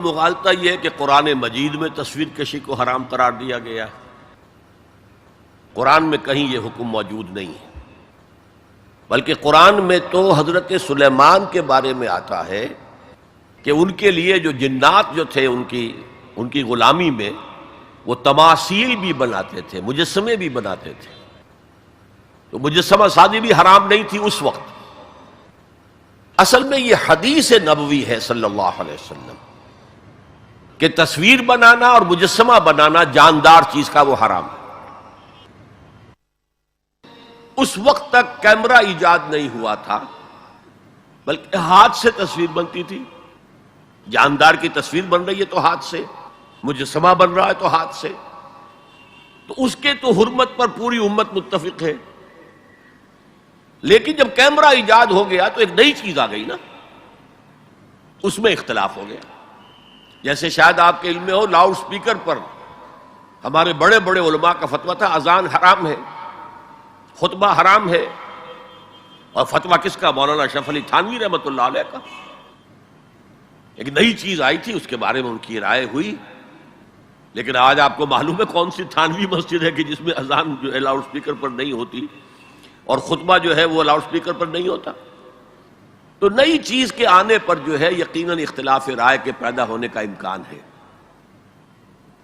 مغالطہ یہ ہے کہ قرآن مجید میں تصویر کشی کو حرام قرار دیا گیا ہے۔ قرآن میں کہیں یہ حکم موجود نہیں ہے، بلکہ قرآن میں تو حضرت سلیمان کے بارے میں آتا ہے کہ ان کے لیے جو جنات جو تھے ان کی غلامی میں وہ تماثیل بھی بناتے تھے، مجسمے بھی بناتے تھے، تو مجسمہ سازی بھی حرام نہیں تھی اس وقت۔ اصل میں یہ حدیث نبوی ہے صلی اللہ علیہ وسلم کہ تصویر بنانا اور مجسمہ بنانا جاندار چیز کا وہ حرام ہے۔ اس وقت تک کیمرہ ایجاد نہیں ہوا تھا، بلکہ ہاتھ سے تصویر بنتی تھی۔ جاندار کی تصویر بن رہی ہے تو ہاتھ سے، مجسمہ بن رہا ہے تو ہاتھ سے، تو اس کے تو حرمت پر پوری امت متفق ہے۔ لیکن جب کیمرہ ایجاد ہو گیا تو ایک نئی چیز آ گئی نا، اس میں اختلاف ہو گیا۔ جیسے شاید آپ کے علم میں ہو، لاؤڈ سپیکر پر ہمارے بڑے بڑے علماء کا فتویٰ تھا اذان حرام ہے، خطبہ حرام ہے، اور فتویٰ کس کا؟ مولانا اشرف علی تھانوی رحمۃ اللہ علیہ کا۔ ایک نئی چیز آئی تھی، اس کے بارے میں ان کی رائے ہوئی، لیکن آج آپ کو معلوم ہے کون سی تھانوی مسجد ہے کہ جس میں اذان جو ہے لاؤڈ سپیکر پر نہیں ہوتی اور خطبہ جو ہے وہ لاؤڈ سپیکر پر نہیں ہوتا۔ تو نئی چیز کے آنے پر جو ہے یقیناً اختلاف رائے کے پیدا ہونے کا امکان ہے۔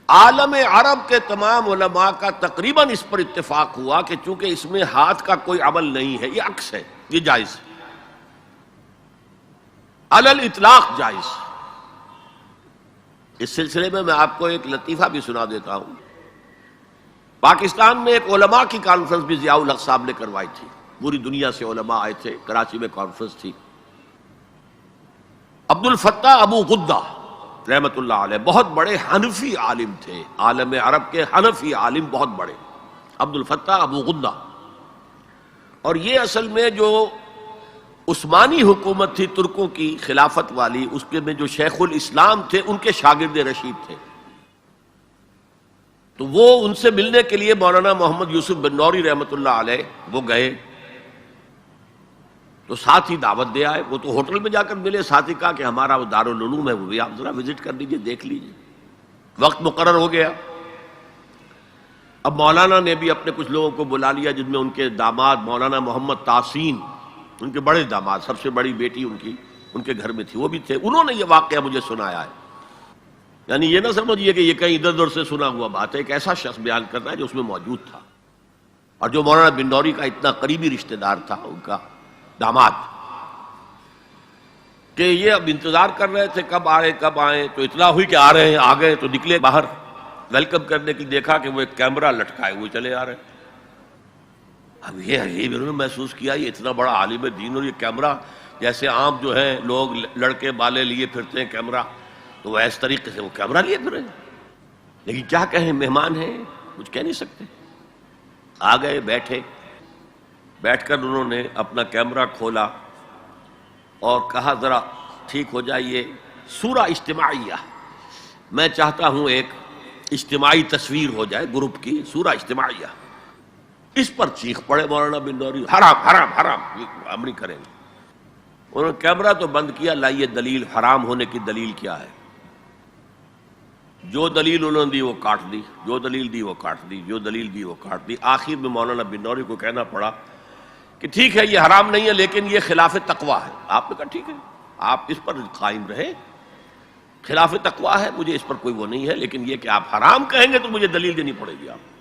عالم عرب کے تمام علماء کا تقریباً اس پر اتفاق ہوا کہ چونکہ اس میں ہاتھ کا کوئی عمل نہیں ہے، یہ عکس ہے، یہ جائز ہے، علی الاطلاق جائز۔ اس سلسلے میں آپ کو ایک لطیفہ بھی سنا دیتا ہوں۔ پاکستان میں ایک علماء کی کانفرنس بھی ضیاء الحق صاحب نے کروائی تھی، پوری دنیا سے علماء آئے تھے، کراچی میں کانفرنس تھی۔ عبد الفتاح ابو غدہ رحمت اللہ علیہ بہت بڑے حنفی عالم تھے، عالم عرب کے حنفی عالم بہت بڑے، عبد الفتاح ابو غدہ۔ اور یہ اصل میں جو عثمانی حکومت تھی ترکوں کی خلافت والی، اس کے میں جو شیخ الاسلام تھے ان کے شاگرد رشید تھے۔ تو وہ ان سے ملنے کے لیے مولانا محمد یوسف بن نوری رحمت اللہ علیہ وہ گئے، تو ساتھ ہی دعوت دے آئے۔ وہ تو ہوٹل میں جا کر ملے، ساتھ ہی کہا کہ ہمارا وہ دارالعلوم ہے، وہ بھی آپ ذرا وزٹ کر لیجئے، دیکھ لیجئے۔ وقت مقرر ہو گیا۔ اب مولانا نے بھی اپنے کچھ لوگوں کو بلا لیا، جن میں ان کے داماد مولانا محمد تحسین، ان کے بڑے داماد، سب سے بڑی بیٹی ان کے گھر میں تھی، وہ بھی تھے۔ انہوں نے یہ واقعہ مجھے سنایا ہے، یعنی یہ نہ سمجھیے کہ یہ کہیں ادھر ادھر سے سنا ہوا بات ہے، ایک ایسا شخص بیان کر رہا ہے جو اس میں موجود تھا، اور جو مولانا بن نوری کا اتنا قریبی رشتہ دار تھا، ان کا داماد، کہ یہ اب انتظار کر رہے تھے کب آئیں، تو اطلاع ہوئی کہ آ رہے ہیں، آ گئے تو نکلے باہر ویلکم کرنے کی، دیکھا کہ وہ ایک کیمرہ لٹکائے ہوئے چلے آ رہے ہیں۔ اب یہ انہوں نے محسوس کیا یہ اتنا بڑا عالم دین اور یہ کیمرہ، جیسے عام جو ہے لوگ لڑکے بالے لیے پھرتے ہیں کیمرہ، تو وہ اس طریقے سے وہ کیمرہ لیے پھرے۔ لیکن کیا کہیں، مہمان ہیں، کچھ کہہ نہیں سکتے۔ آ گئے، بیٹھ کر انہوں نے اپنا کیمرہ کھولا اور کہا ذرا ٹھیک ہو جائیے، سورہ اجتماعیہ، میں چاہتا ہوں ایک اجتماعی تصویر ہو جائے گروپ کی، سورہ اجتماعیہ۔ اس پر چیخ پڑے مولانا بن نوری، حرام حرام حرام، ہم نہیں کریں گے۔ انہوں نے کیمرہ تو بند کیا، لائیے دلیل، حرام ہونے کی دلیل کیا ہے؟ جو دلیل انہوں نے دی وہ کاٹ دی، جو دلیل دی وہ کاٹ دی، جو دلیل دی وہ کاٹ دی۔ آخر میں مولانا بن نوری کو کہنا پڑا کہ ٹھیک ہے یہ حرام نہیں ہے، لیکن یہ خلاف تقویٰ ہے۔ آپ نے کہا ٹھیک ہے، آپ اس پر قائم رہیں، خلاف تقویٰ ہے، مجھے اس پر کوئی وہ نہیں ہے، لیکن یہ کہ آپ حرام کہیں گے تو مجھے دلیل دینی پڑے گی۔ آپ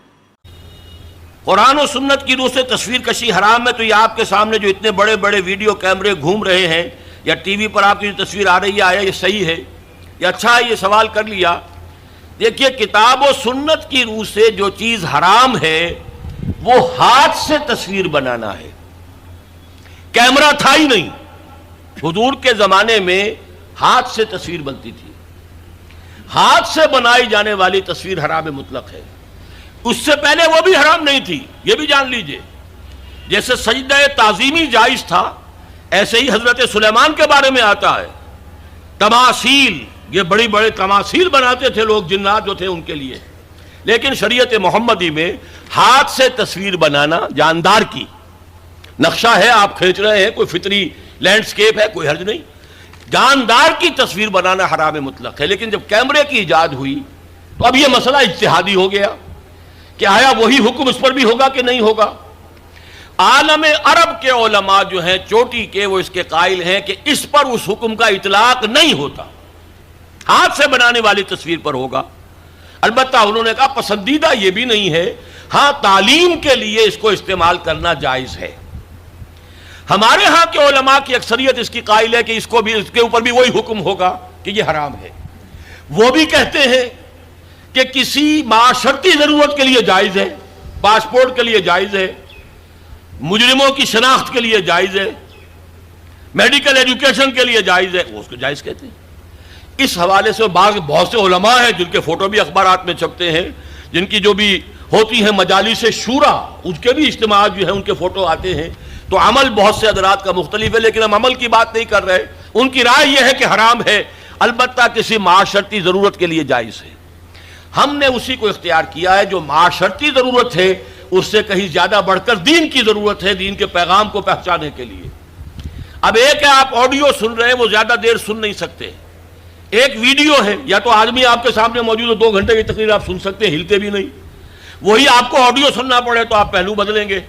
قرآن و سنت کی روح سے تصویر کشی حرام ہے، تو یہ آپ کے سامنے جو اتنے بڑے بڑے ویڈیو کیمرے گھوم رہے ہیں، یا ٹی وی پر آپ کی جو تصویر آ رہی ہے، آیا یہ صحیح ہے یا اچھا ہے؟ یہ سوال کر لیا۔ دیکھیے، کتاب و سنت کی روح سے جو چیز حرام ہے وہ ہاتھ سے تصویر بنانا ہے، کیمرہ تھا ہی نہیں۔ حضور کے زمانے میں ہاتھ سے تصویر بنتی تھی، ہاتھ سے بنائی جانے والی تصویر حرام مطلق ہے۔ اس سے پہلے وہ بھی حرام نہیں تھی، یہ بھی جان لیجئے۔ جیسے سجدہ تعظیمی جائز تھا، ایسے ہی حضرت سلیمان کے بارے میں آتا ہے، تماثیل، یہ بڑی بڑے تماثیل بناتے تھے لوگ، جنات جو تھے ان کے لیے۔ لیکن شریعت محمدی میں ہاتھ سے تصویر بنانا جاندار کی، نقشہ ہے آپ کھینچ رہے ہیں، کوئی فطری لینڈسکیپ ہے، کوئی حرج نہیں، جاندار کی تصویر بنانا حرام مطلق ہے، لیکن جب کیمرے کی ایجاد ہوئی تو اب یہ مسئلہ اجتہادی ہو گیا کہ آیا وہی حکم اس پر بھی ہوگا کہ نہیں ہوگا۔ عالم عرب کے علماء جو ہیں چوٹی کے، وہ اس کے قائل ہیں کہ اس پر اس حکم کا اطلاق نہیں ہوتا، ہاتھ سے بنانے والی تصویر پر ہوگا۔ البتہ انہوں نے کہا پسندیدہ یہ بھی نہیں ہے، ہاں تعلیم کے لیے اس کو استعمال کرنا جائز ہے۔ ہمارے ہاں کے علماء کی اکثریت اس کی قائل ہے کہ اس کے اوپر بھی وہی حکم ہوگا کہ یہ حرام ہے۔ وہ بھی کہتے ہیں کہ کسی معاشرتی ضرورت کے لیے جائز ہے، پاسپورٹ کے لیے جائز ہے، مجرموں کی شناخت کے لیے جائز ہے، میڈیکل ایجوکیشن کے لیے جائز ہے، وہ اس کو جائز کہتے ہیں۔ اس حوالے سے بہت سے علماء ہیں جن کے فوٹو بھی اخبارات میں چھپتے ہیں، جن کی جو بھی ہوتی ہیں مجالس شورا، اس کے بھی اجتماعات جو ہیں ان کے فوٹو آتے ہیں۔ تو عمل بہت سے حضرات کا مختلف ہے، لیکن ہم عمل کی بات نہیں کر رہے۔ ان کی رائے یہ ہے کہ حرام ہے، البتہ کسی معاشرتی ضرورت کے لیے جائز ہے۔ ہم نے اسی کو اختیار کیا ہے جو معاشرتی ضرورت ہے، اس سے کہیں زیادہ بڑھ کر دین کی ضرورت ہے، دین کے پیغام کو پہنچانے کے لیے۔ اب ایک ہے آپ آڈیو سن رہے ہیں، وہ زیادہ دیر سن نہیں سکتے۔ ایک ویڈیو ہے، یا تو آدمی آپ کے سامنے موجود ہے، 2 گھنٹے کی تقریر آپ سن سکتے ہیں، ہلتے بھی نہیں۔ وہی آپ کو آڈیو سننا پڑے تو آپ پہلو بدلیں گے۔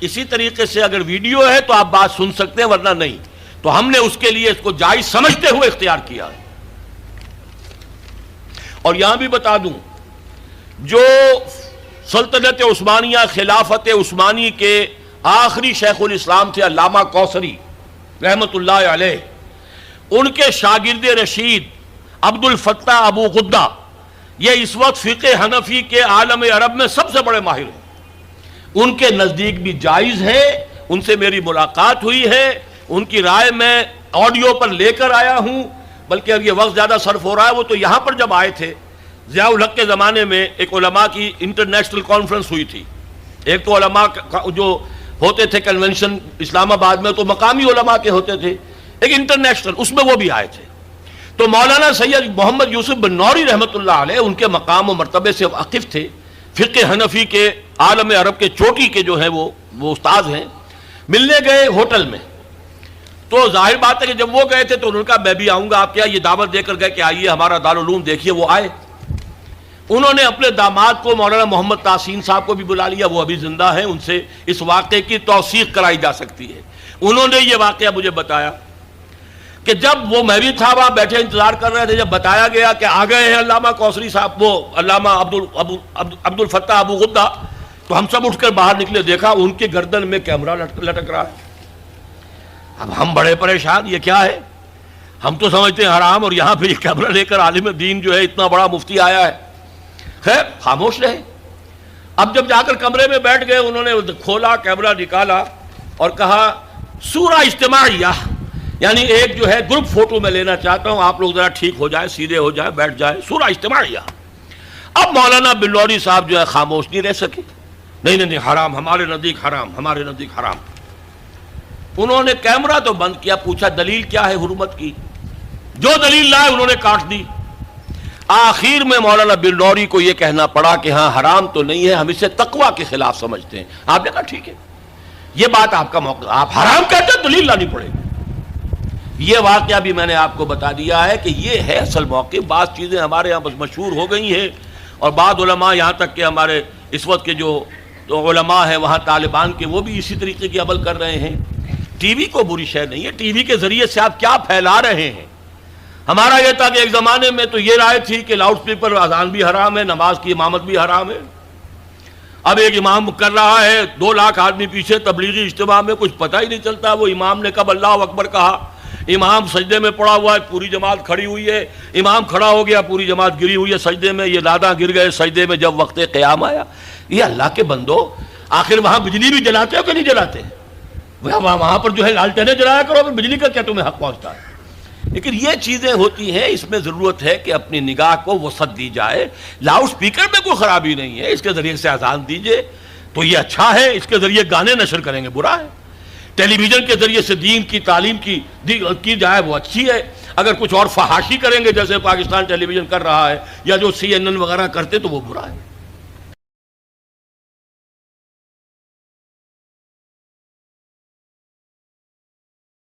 اسی طریقے سے اگر ویڈیو ہے تو آپ بات سن سکتے ہیں، ورنہ نہیں۔ تو ہم نے اس کے لیے اس کو جائز سمجھتے ہوئے اختیار کیا ہے۔ اور یہاں بھی بتا دوں، جو سلطنت عثمانیہ، خلافت عثمانی کے آخری شیخ الاسلام تھے علامہ کوثری رحمت اللہ علیہ، ان کے شاگرد رشید عبد الفتاح ابو غدہ، یہ اس وقت فقہ حنفی کے عالم عرب میں سب سے بڑے ماہر ہیں۔ ان کے نزدیک بھی جائز ہے، ان سے میری ملاقات ہوئی ہے، ان کی رائے میں آڈیو پر لے کر آیا ہوں۔ بلکہ اب یہ وقت زیادہ صرف ہو رہا ہے، وہ تو یہاں پر جب آئے تھے ضیاء الحق کے زمانے میں ایک علماء کی انٹرنیشنل کانفرنس ہوئی تھی۔ ایک تو علماء جو ہوتے تھے کنونشن اسلام آباد میں تو مقامی علماء کے ہوتے تھے، ایک انٹرنیشنل، اس میں وہ بھی آئے تھے۔ تو مولانا سید محمد یوسف بن نوری رحمت اللہ علیہ ان کے مقام و مرتبے سے واقف تھے، فقہ حنفی کے عالم عرب کے چوٹی کے جو ہیں وہ استاد ہیں۔ ملنے گئے ہوٹل میں، تو ظاہر بات ہے کہ جب وہ گئے تھے تو انہوں نے کہا میں بھی آؤں گا آپ کے یہاں، یہ دعوت دے کر گئے کہ آئیے ہمارا دارالعلوم دیکھیے۔ وہ آئے، انہوں نے اپنے داماد کو مولانا محمد تحسین صاحب کو بھی بلا لیا، وہ ابھی زندہ ہیں، ان سے اس واقعے کی توثیق کرائی جا سکتی ہے۔ انہوں نے یہ واقعہ مجھے بتایا کہ جب وہ، میں بھی تھا وہاں بیٹھے انتظار کر رہے تھے، جب بتایا گیا کہ آ گئے ہیں علامہ کوثری صاحب، وہ علامہ عبد الفتاح ابو غدہ، تو ہم سب اٹھ کر باہر نکلے، دیکھا ان کے گردن میں کیمرہ لٹک رہا ہے۔ اب ہم بڑے پریشان، یہ کیا ہے؟ ہم تو سمجھتے ہیں حرام، اور یہاں پہ یہ کیمرہ لے کر عالم دین جو ہے اتنا بڑا مفتی آیا ہے۔ خیر خاموش رہے۔ اب جب جا کر کمرے میں بیٹھ گئے، انہوں نے کھولا، کیمرہ نکالا اور کہا سورہ اجتماعیہ، یعنی ایک جو ہے گروپ فوٹو میں لینا چاہتا ہوں، آپ لوگ ذرا ٹھیک ہو جائے، سیدھے ہو جائے، بیٹھ جائے، سورہ اجتماعیہ۔ اب مولانا بن نوری صاحب جو ہے خاموش نہیں رہ سکے، نہیں حرام، ہمارے نزدیک حرام، ہمارے نزدیک حرام۔ انہوں نے کیمرہ تو بند کیا، پوچھا دلیل کیا ہے حرمت کی؟ جو دلیل لائے انہوں نے کاٹ دی۔ آخر میں مولانا بن نوری کو یہ کہنا پڑا کہ ہاں حرام تو نہیں ہے، ہم اسے تقوی کے خلاف سمجھتے ہیں۔ آپ نے کہا ٹھیک ہے، یہ بات آپ کا موقع، آپ حرام کہتے ہیں، دلیل لانی پڑے گی۔ یہ واقعہ بھی میں نے آپ کو بتا دیا ہے کہ یہ ہے اصل موقع۔ بعض چیزیں ہمارے یہاں بس مشہور ہو گئی ہیں، اور بعض علماء، یہاں تک کہ ہمارے اس وقت کے جو علماء ہیں وہاں طالبان کے، وہ بھی اسی طریقے کی عمل کر رہے ہیں۔ ٹی وی کو بری شے نہیں ہے، ٹی وی کے ذریعے سے آپ کیا پھیلا رہے ہیں۔ ہمارا یہ تھا کہ ایک زمانے میں تو یہ رائے تھی کہ لاؤڈ سپیکر اذان بھی حرام ہے، نماز کی امامت بھی حرام ہے۔ اب ایک امام کر رہا ہے، 2 لاکھ آدمی پیچھے تبلیغی اجتماع میں، کچھ پتہ ہی نہیں چلتا وہ امام نے کب اللہ اکبر کہا۔ امام سجدے میں پڑا ہوا ہے، پوری جماعت کھڑی ہوئی ہے، امام کھڑا ہو گیا، پوری جماعت گری ہوئی ہے سجدے میں، یہ دادا گر گئے سجدے میں جب وقت قیام آیا۔ یہ اللہ کے بندو، آخر وہاں بجلی بھی جلاتے ہو کہ نہیں جلاتے؟ وہاں پر جو ہے لالٹینیں جلایا کرو، پھر بجلی کا کیا تمہیں حق پہنچتا ہے؟ لیکن یہ چیزیں ہوتی ہیں، اس میں ضرورت ہے کہ اپنی نگاہ کو وسعت دی جائے۔ لاؤڈ سپیکر میں کوئی خرابی نہیں ہے، اس کے ذریعے سے اذان دیجئے تو یہ اچھا ہے، اس کے ذریعے گانے نشر کریں گے برا ہے۔ ٹیلی ویژن کے ذریعے سے دین کی تعلیم کی جائے وہ اچھی ہے۔ اگر کچھ اور فحاشی کریں گے جیسے پاکستان ٹیلی ویژن کر رہا ہے یا جو CNN وغیرہ کرتے تو وہ برا ہے۔